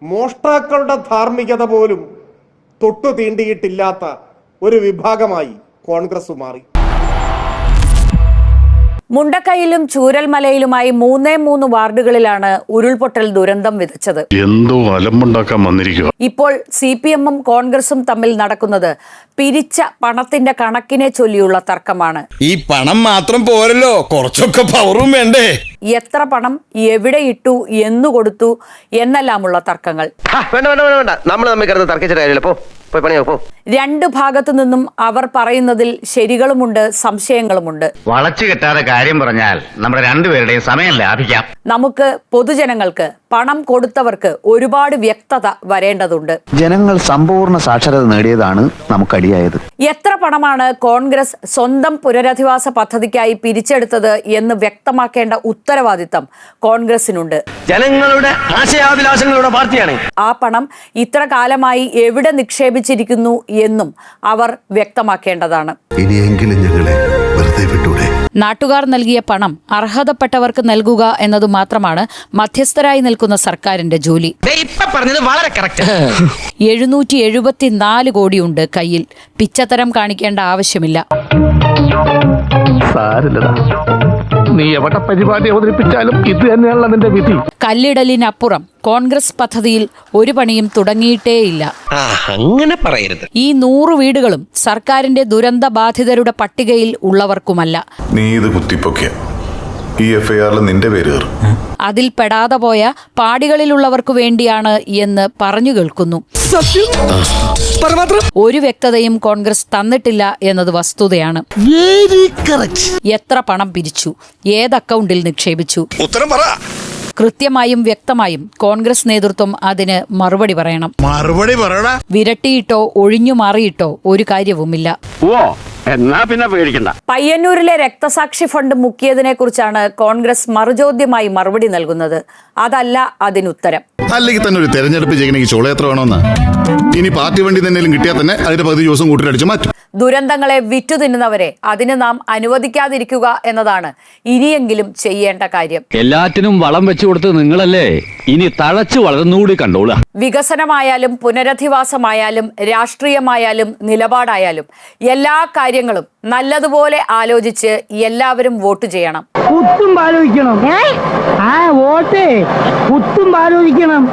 മോഷ്ടാക്കളുടെ ധാർമ്മികത പോലും തൊട്ടു തീണ്ടിയിട്ടില്ലാത്ത ഒരു വിഭാഗമായി കോൺഗ്രസ് മാറി. മുണ്ടക്കൈയിലും ചൂരൽമലയിലുമായി 3 വാർഡുകളിലാണ് ഉരുൾപൊട്ടൽ ദുരന്തം വിതച്ചത്. എന്തോ അലമ്പുണ്ടാക്കാൻ വന്നിരിക്കുക. ഇപ്പോൾ CPM-ഉം കോൺഗ്രസും തമ്മിൽ നടക്കുന്നത് പിരിച്ച പണത്തിന്റെ കണക്കിനെ ചൊല്ലിയുള്ള തർക്കമാണ്. ഈ പണം മാത്രം പോരല്ലോ, കുറച്ചൊക്കെ പവറും വേണ്ടേ? എത്ര പണം എവിടെ ഇട്ടു, എന്നു കൊടുത്തു എന്നെല്ലാമുള്ള തർക്കങ്ങൾ. രണ്ടു ഭാഗത്തു നിന്നും അവർ പറയുന്നതിൽ ശരികളുമുണ്ട്, സംശയങ്ങളുമുണ്ട്. വളച്ചു കെട്ടാതെ കാര്യം പറഞ്ഞാൽ നമ്മുടെ രണ്ടുപേരുടെയും സമയം ലാഭിക്കാം. നമുക്ക് പൊതുജനങ്ങൾക്ക്, പണം കൊടുത്തവർക്ക് ഒരുപാട് വ്യക്തത വരേണ്ടതുണ്ട്. ജനങ്ങൾ സമ്പൂർണ്ണ സാക്ഷരത നേടിയതാണ് നമുക്കടിയായത്. എത്ര പണമാണ് കോൺഗ്രസ് സ്വന്തം പുനരധിവാസ പദ്ധതിക്കായി പിരിച്ചെടുത്തത് എന്ന് വ്യക്തമാക്കേണ്ട ഉത്തരവാദിത്തം കോൺഗ്രസിനുണ്ട്. ജനങ്ങളുടെ ആശയാഭിലാഷങ്ങളുടെ പാർട്ടിയാണ്. ആ പണം ഇത്ര കാലമായി എവിടെ നിക്ഷേപിച്ചിരിക്കുന്നു എന്നും അവർ വ്യക്തമാക്കേണ്ടതാണ്. ഇനിയെങ്കിലും ഞങ്ങളെ വെറുതെ വിട്ടൂടെ. നാട്ടുകാർ നൽകിയ പണം അർഹതപ്പെട്ടവർക്ക് നൽകുക എന്നത് മാത്രമാണ് മധ്യസ്ഥരായി നിൽക്കുന്ന സർക്കാരിന്റെ ജോലി. 774 കോടിയുണ്ട് കയ്യിൽ. പിച്ചത്തരം കാണിക്കേണ്ട ആവശ്യമില്ല. നീ എവിടെ പരിപാടി അവതരിപ്പിച്ചാലും ഇത് തന്നെയാണല്ലോ നിന്റെ വിധി. കല്ലിടലിനപ്പുറം കോൺഗ്രസ് പദ്ധതിയിൽ ഒരു പണിയും തുടങ്ങിയിട്ടേയില്ല. അങ്ങനെ പറയരുത്. ഈ 100 വീടുകളും സർക്കാരിന്റെ ദുരന്ത ബാധിതരുടെ പട്ടികയിൽ ഉള്ളവർക്കുമല്ല. നീ ഇത് കുത്തിപ്പൊക്കിയ ഈ FIR-ൽ നിന്റെ പേര് കയറും. അതിൽ പെടാതെ പോയ പാടികളിലുള്ളവർക്കു വേണ്ടിയാണ് എന്ന് പറഞ്ഞു കേൾക്കുന്നു. ഒരു വ്യക്തതയും കോൺഗ്രസ് തന്നിട്ടില്ല എന്നത് വസ്തുതയാണ്. എത്ര പണം പിരിച്ചു, ഏത് അക്കൗണ്ടിൽ നിക്ഷേപിച്ചു, ഉത്തരം പറ. കൃത്യമായും വ്യക്തമായും കോൺഗ്രസ് നേതൃത്വം അതിന് മറുപടി പറയണം. മറുപടി പറയടാ. വിരട്ടിയിട്ടോ ഒഴിഞ്ഞു മാറിയിട്ടോ ഒരു കാര്യവുമില്ല. എന്നാ പിന്നെ പേടിക്കണ്ട. പയ്യന്നൂരിലെ രക്തസാക്ഷി ഫണ്ട് മുക്കിയതിനെ കുറിച്ചാണ് കോൺഗ്രസ് മറുചോദ്യമായി മറുപടി നൽകുന്നത്. അതല്ല അതിനുത്തരം. അല്ലെങ്കിൽ തന്നെ ഒരു തെരഞ്ഞെടുപ്പ് ചെയ്യണമെങ്കിൽ ചോള എത്ര വേണമെന്നാ? ഇനി പാർട്ടി വണ്ടി തന്നെ കിട്ടിയാൽ തന്നെ അതിന്റെ പകുതി ദിവസം കൂട്ടിലടിച്ചു മാറ്റും. ദുരന്തങ്ങളെ വിറ്റുതിന്നുന്നവരെ അതിന് നാം അനുവദിക്കാതിരിക്കുക എന്നതാണ് ഇനിയെങ്കിലും ചെയ്യേണ്ട കാര്യം. എല്ലാറ്റിനും വളം വെച്ചു കൊടുത്ത് നിങ്ങളല്ലേ, ഇനി തഴച്ചു വളർന്നുകൂടി കണ്ടോളാം. വികസനമായാലും പുനരധിവാസമായാലും രാഷ്ട്രീയമായാലും നിലപാടായാലും എല്ലാ കാര്യങ്ങളും നല്ലതുപോലെ ആലോചിച്ച് എല്ലാവരും വോട്ട് ചെയ്യണം. ആലോചിക്കണം. വോട്ട് ആലോചിക്കണം.